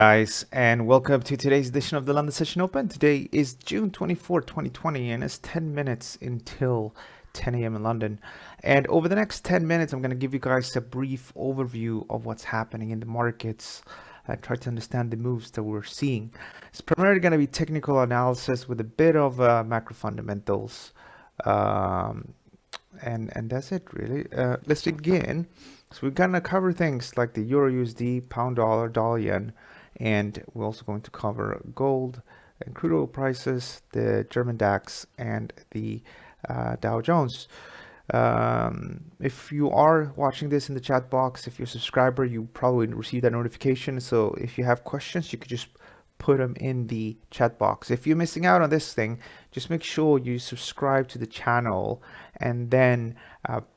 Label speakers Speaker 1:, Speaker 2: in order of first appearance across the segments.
Speaker 1: Guys, and welcome to today's edition of the London Session Open. Today is June 24, 2020, and it's 10 minutes until 10 a.m. in London. And over the next 10 minutes, I'm going to give you guys a brief overview of what's happening in the markets and try to understand the moves that we're seeing. It's primarily going to be technical analysis with a bit of macro fundamentals. And that's it, really. Let's begin. So we're going to cover things like the EURUSD, pound dollar, dollar yen. And we're also going to cover gold and crude oil prices, the German DAX, and the Dow Jones. If you are watching this in the chat box, if you're a subscriber, you probably receive that notification. So if you have questions, you could just put them in the chat box. If you're missing out on this thing, just make sure you subscribe to the channel and then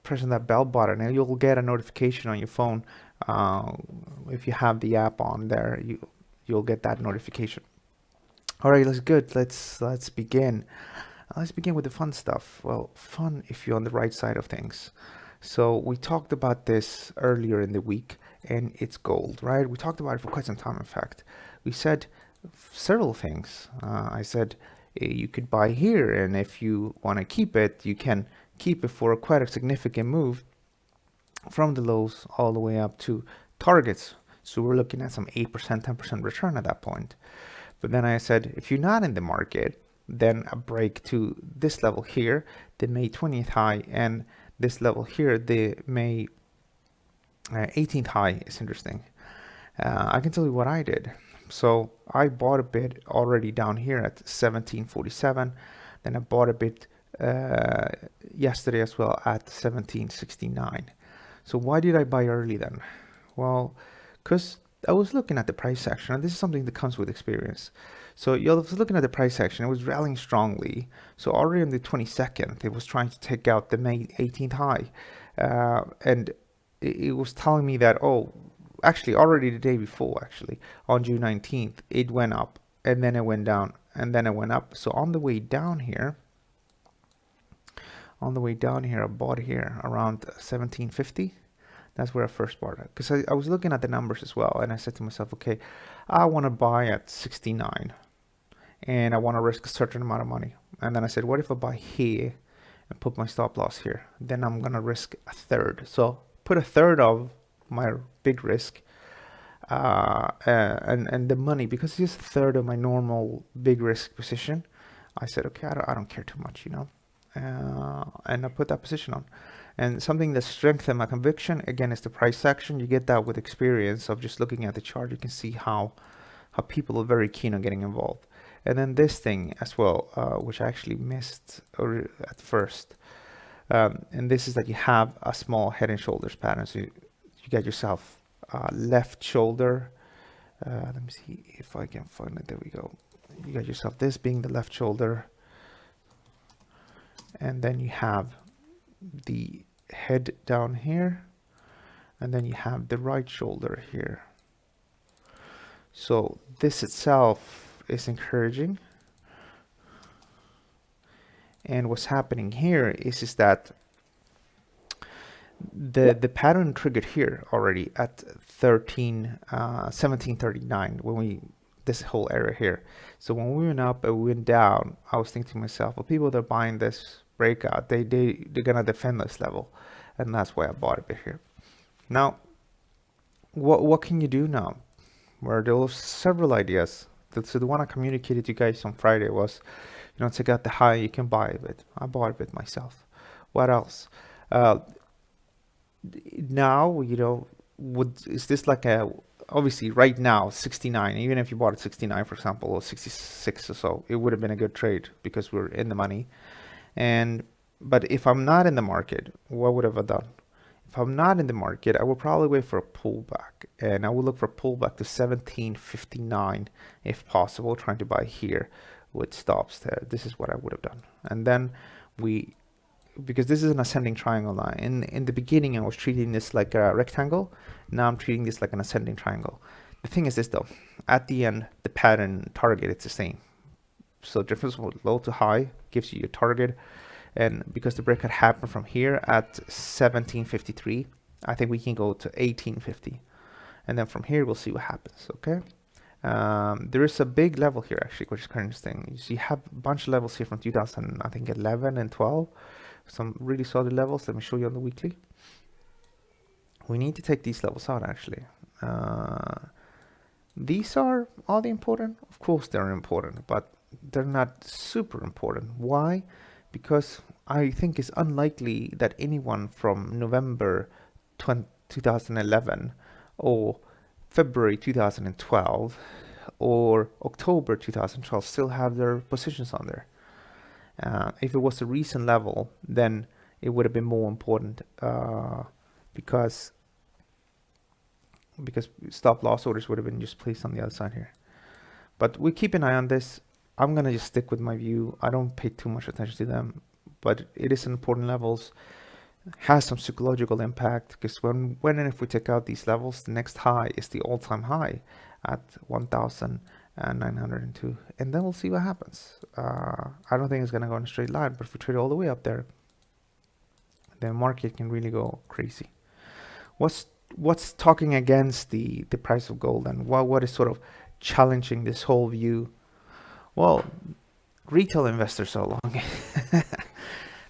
Speaker 1: press on that bell button, and you'll get a notification on your phone. If you have the app on there, you'll get that notification. All right, let's begin. Let's begin with the fun stuff. Well, fun if you're on the right side of things. So we talked about this earlier in the week, and it's gold, right? We talked about it for quite some time. In fact, we said several things. I said you could buy here, and if you want to keep it, you can keep it for quite a significant move from the lows all the way up to targets. So we're looking at some 8%, 10% return at that point. But then I said, if you're not in the market, then a break to this level here, the May 20th high, and this level here, the May 18th high is interesting. I can tell you what I did. So I bought a bit already down here at 1747. Then I bought a bit yesterday as well at 1769. So why did I buy early then? Well, because I was looking at the price action, and this is something that comes with experience. So I was looking at the price action, it was rallying strongly. So already on the 22nd, it was trying to take out the May 18th high. And it was telling me that, oh, actually already the day before, actually, on June 19th, it went up, and then it went down, and then it went up. So on the way down here, I bought here around 1750. That's where I first bought it, because I was looking at the numbers as well, and I said to myself, okay, I want to buy at 69 and I want to risk a certain amount of money. And then I said, what if I buy here and put my stop loss here? Then I'm going to risk a third. So put a third of my big risk and the money, because it's a third of my normal big risk position. I said, okay, I don't care too much, and I put that position on. And something that strengthened my conviction, again, is the price action. You get that with experience of just looking at the chart. You can see how people are very keen on getting involved. And then this thing as well, which I actually missed at first. And this is that you have a small head and shoulders pattern. So you get yourself left shoulder. Let me see if I can find it. There we go. You got yourself this being the left shoulder. And then you have the head down here, and then you have the right shoulder here. So this itself is encouraging, and what's happening here is that the pattern triggered here already at 1739 when this whole area here. So when we went up and we went down, I was thinking to myself, well, people that are buying this breakout, they're gonna defend this level, and that's why I bought a bit here. Now, what can you do now? Well, there were several ideas. So the one I communicated to you guys on Friday was, take out the high, you can buy a bit. I bought a bit myself. What else? Now, is this like obviously right now 69, even if you bought at 69, for example, or 66 or so, it would have been a good trade because we're in the money. But if I'm not in the market, what would have I done? If I'm not in the market, I will probably wait for a pullback, and I will look for a pullback to 1759 if possible, trying to buy here with stops there. This is what I would have done. And then because this is an ascending triangle line. In the beginning, I was treating this like a rectangle. Now I'm treating this like an ascending triangle. The thing is this though, at the end, the pattern target, it's the same. So difference from low to high gives you your target. And because the breakout happened from here at 1753, I think we can go to 1850. And then from here, we'll see what happens, okay? There is a big level here actually, which is kind of interesting. You see, you have a bunch of levels here from 2000, I think 11 and 12. Some really solid levels. Let me show you on the weekly. We need to take these levels out actually. These are they important? Of course they're important, but they're not super important. Why? Because I think it's unlikely that anyone from November 2011 or February 2012 or October 2012 still have their positions on there. If it was a recent level, then it would have been more important because stop loss orders would have been just placed on the other side here. But we keep an eye on this. I'm gonna just stick with my view. I don't pay too much attention to them, but it is important levels. Has some psychological impact because when and if we take out these levels, the next high is the all-time high at 1,902, and then we'll see what happens. I don't think it's gonna go in a straight line, but if we trade all the way up there, the market can really go crazy. What's talking against the price of gold, and what is sort of challenging this whole view? Well, retail investors are long.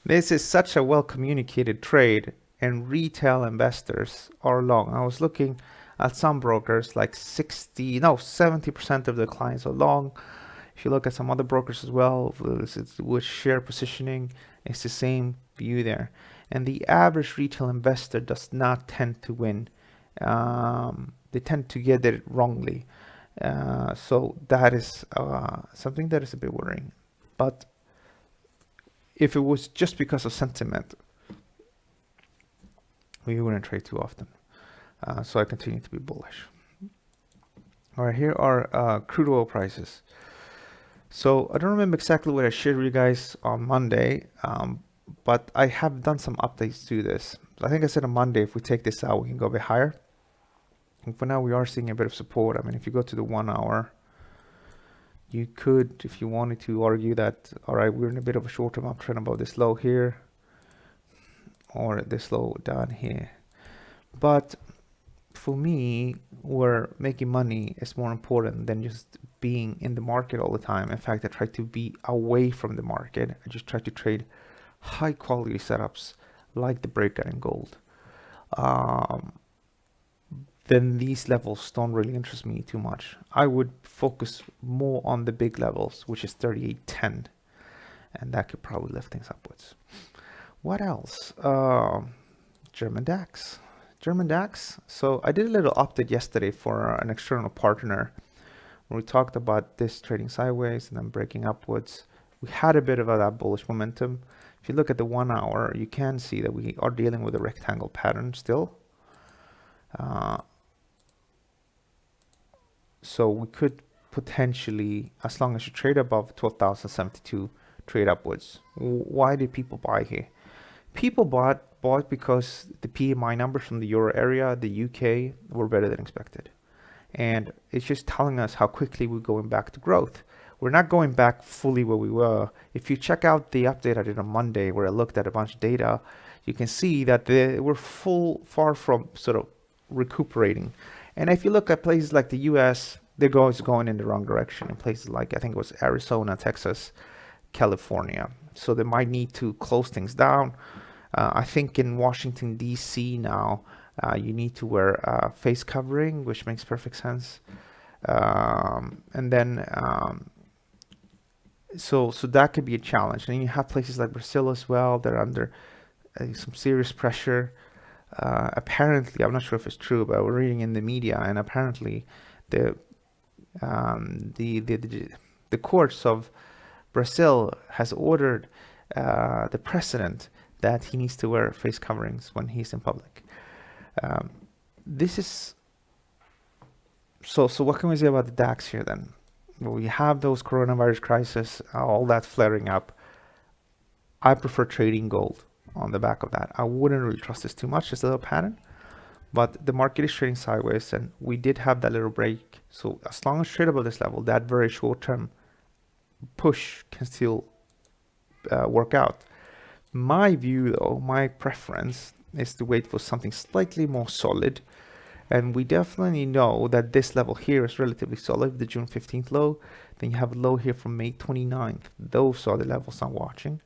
Speaker 1: This is such a well communicated trade, and retail investors are long. I was looking at some brokers, like 70% of the clients are long. If you look at some other brokers as well, with share positioning, it's the same view there. And the average retail investor does not tend to win. They tend to get it wrongly. So that is something that is a bit worrying. But if it was just because of sentiment, we wouldn't trade too often. So I continue to be bullish. All right, here are crude oil prices. So I don't remember exactly what I shared with you guys on Monday, but I have done some updates to this. I think I said on Monday, if we take this out, we can go a bit higher. And for now, we are seeing a bit of support. I mean, if you go to the 1 hour, you could, if you wanted to, argue that, all right, we're in a bit of a short-term uptrend above this low here, or this low down here. But for me, where making money is more important than just being in the market all the time. In fact, I try to be away from the market. I just try to trade high quality setups like the breakout in gold. Then these levels don't really interest me too much. I would focus more on the big levels, which is 38.10, and that could probably lift things upwards. What else? German DAX. German DAX. So I did a little update yesterday for an external partner where we talked about this trading sideways and then breaking upwards. We had a bit of that bullish momentum. If you look at the 1 hour, you can see that we are dealing with a rectangle pattern still. So we could potentially, as long as you trade above 12,072, trade upwards. Why did people buy here? People bought because the PMI numbers from the Euro area, the UK, were better than expected. And it's just telling us how quickly we're going back to growth. We're not going back fully where we were. If you check out the update I did on Monday, where I looked at a bunch of data, you can see that we're far from sort of recuperating. And if you look at places like the US, they're going in the wrong direction. In places like, I think it was Arizona, Texas, California. So they might need to close things down. I think in Washington, D.C. now, you need to wear a face covering, which makes perfect sense. And then, so that could be a challenge. And you have places like Brazil as well. They're under some serious pressure. Apparently, I'm not sure if it's true, but we're reading in the media, and apparently the courts of Brazil has ordered the president that he needs to wear face coverings when he's in public. This is so what can we say about the DAX here then? Well, we have those coronavirus crisis, all that flaring up. I prefer trading gold on the back of that. I wouldn't really trust this too much, just a little pattern, but the market is trading sideways, and we did have that little break. So as long as trade above this level, that very short-term push can still work out. My view though, my preference is to wait for something slightly more solid, And we definitely know that this level here is relatively solid, the June 15th low. Then you have a low here from May 29th. Those are the levels I'm watching.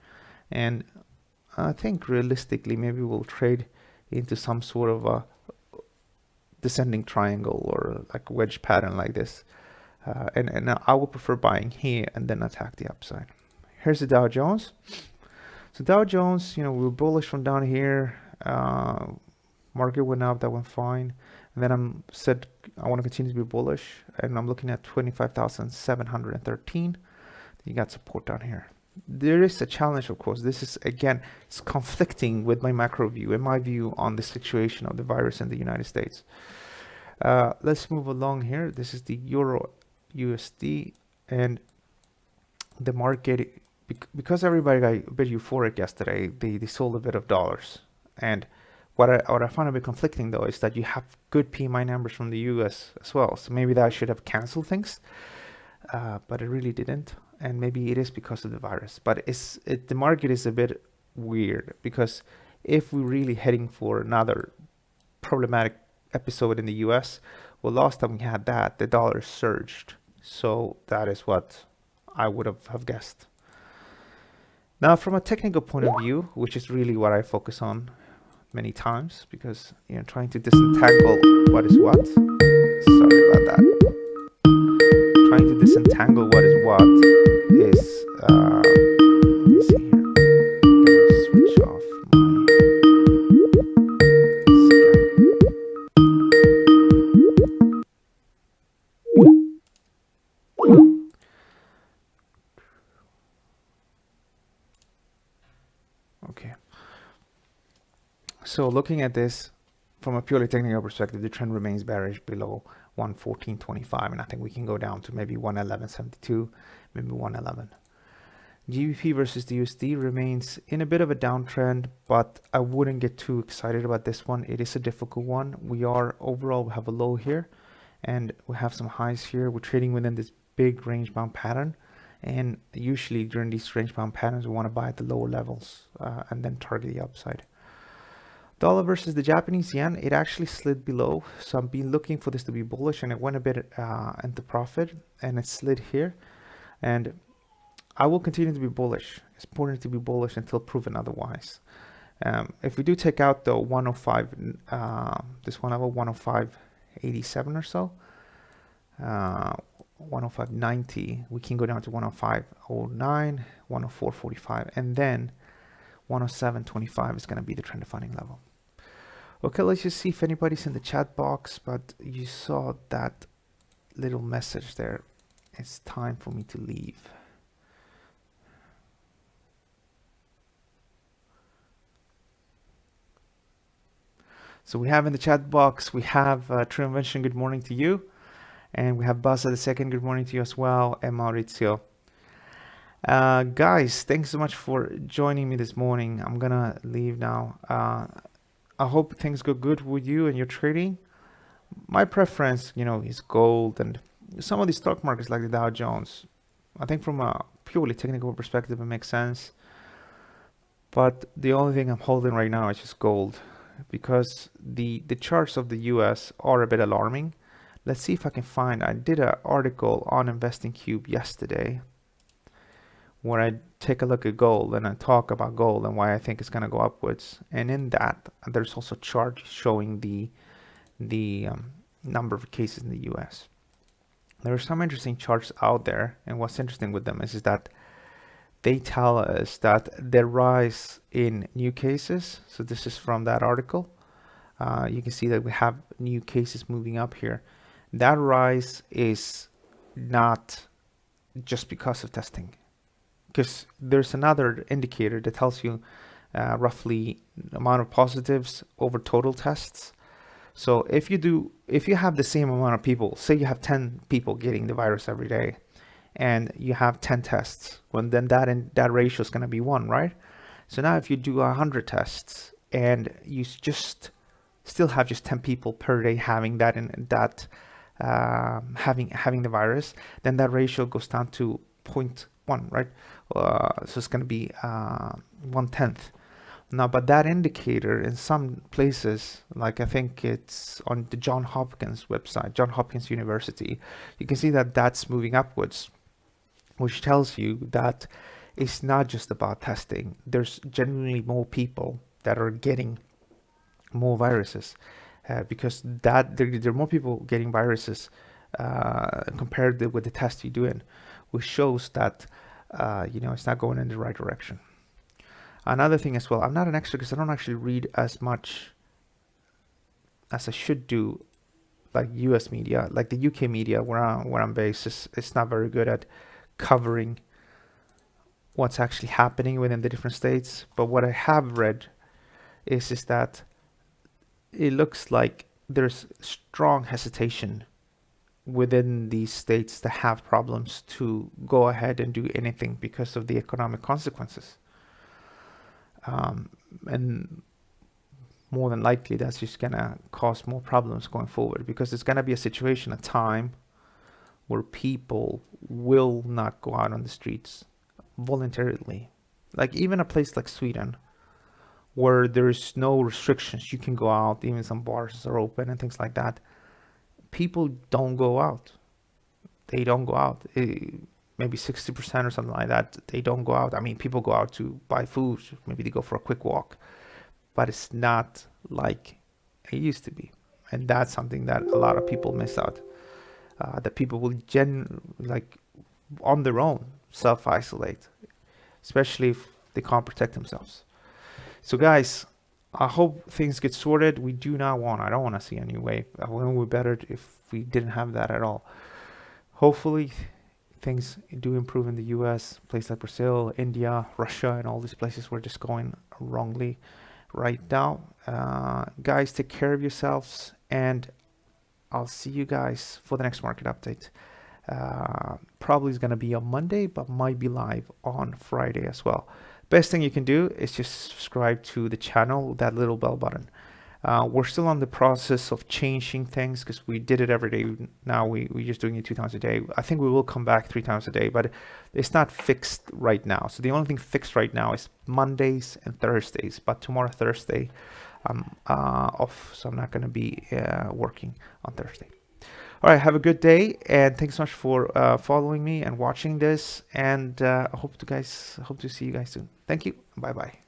Speaker 1: And I think realistically, maybe we'll trade into some sort of a descending triangle or like a wedge pattern like this. And I would prefer buying here and then attack the upside. Here's the Dow Jones. So Dow Jones, we were bullish from down here. Market went up, that went fine. And then I want to continue to be bullish, and I'm looking at 25,713. You got support down here. There is a challenge, of course. This is, again, it's conflicting with my macro view and my view on the situation of the virus in the United States. Let's move along here. This is the EURUSD, and the market, because everybody got a bit euphoric yesterday, they sold a bit of dollars. And what I find a bit conflicting, though, is that you have good PMI numbers from the US as well. So maybe that should have canceled things, but it really didn't. And maybe it is because of the virus. But the market is a bit weird, because if we're really heading for another problematic episode in the US, well, last time we had that, the dollar surged. So that is what I would have guessed. Now, from a technical point of view, which is really what I focus on many times, because trying to disentangle what is what. Sorry about that. Trying to disentangle what is what is let me see here. I'm gonna switch off my okay. So looking at this from a purely technical perspective, the trend remains bearish below 114.25, and I think we can go down to maybe 111.72, maybe 111. GBP versus the USD remains in a bit of a downtrend, but I wouldn't get too excited about this one. It is a difficult one. We have a low here, and we have some highs here. We're trading within this big range bound pattern, and usually during these range bound patterns, we want to buy at the lower levels and then target the upside. Dollar versus the Japanese yen, it actually slid below. So I've been looking for this to be bullish, and it went a bit into profit, and it slid here. And I will continue to be bullish. It's important to be bullish until proven otherwise. If we do take out the 105, this one level, 105.87 or so, 105.90, we can go down to 105.09, 104.45, and then 107.25 is going to be the trend defining level. Okay, let's just see if anybody's in the chat box, but you saw that little message there. It's time for me to leave. So we have in the chat box, we have True Invention, good morning to you. And we have Buzza the second, good morning to you as well, and Maurizio. Guys, thanks so much for joining me this morning. I'm gonna leave now. I hope things go good with you and your trading. My preference, is gold and some of these stock markets like the Dow Jones. I think from a purely technical perspective, it makes sense. But the only thing I'm holding right now is just gold, because the charts of the US are a bit alarming. Let's see if I can find, I did an article on Investing Cube yesterday where I take a look at gold and I talk about gold and why I think it's going to go upwards. And in that, there's also a chart showing the number of cases in the US. There are some interesting charts out there, and what's interesting with them is that they tell us that the rise in new cases, so this is from that article, you can see that we have new cases moving up here. That rise is not just because of testing, because there's another indicator that tells you roughly amount of positives over total tests. So if you have the same amount of people, say you have 10 people getting the virus every day, and you have 10 tests, well, then that ratio is going to be 1, right? So now if you do 100 tests and you just still have just 10 people per day having that having the virus, then that ratio goes down to 0.1, right? So it's going to be 1/10. Now, but that indicator in some places, like I think it's on the John Hopkins website, John Hopkins University, you can see that that's moving upwards, which tells you that it's not just about testing. There's genuinely more people that are getting more viruses, because that there are more people getting viruses compared with the test you're doing, which shows that it's not going in the right direction. Another thing as well, I'm not an expert because I don't actually read as much as I should do, like US media, like the UK media where I'm based. It's not very good at covering what's actually happening within the different states. But what I have read is that it looks like there's strong hesitation within these states that have problems to go ahead and do anything because of the economic consequences. And more than likely that's just gonna cause more problems going forward, because it's gonna be a situation, a time where people will not go out on the streets voluntarily. Like even a place like Sweden, where there's no restrictions, you can go out, even some bars are open and things like that. People don't go out. They don't go out. Maybe 60% or something like that, they don't go out. I mean, people go out to buy food, maybe they go for a quick walk, but it's not like it used to be. And that's something that a lot of people miss out. That people will on their own self-isolate, especially if they can't protect themselves. So guys, I hope things get sorted. I don't want to see a new wave. It would be better if we didn't have that at all. Hopefully things do improve in the US, places like Brazil, India, Russia, and all these places were just going wrongly right now. Guys, take care of yourselves, and I'll see you guys for the next market update. Probably is going to be on Monday, but might be live on Friday as well. Best thing you can do is just subscribe to the channel, that little bell button. We're still on the process of changing things because we did it every day. Now we're just doing it 2 times a day. I think we will come back 3 times a day, but it's not fixed right now. So the only thing fixed right now is Mondays and Thursdays. But tomorrow, Thursday, I'm off, so I'm not going to be working on Thursday. All right, have a good day, and thanks so much for following me and watching this. And I hope to see you guys soon. Thank you. Bye bye.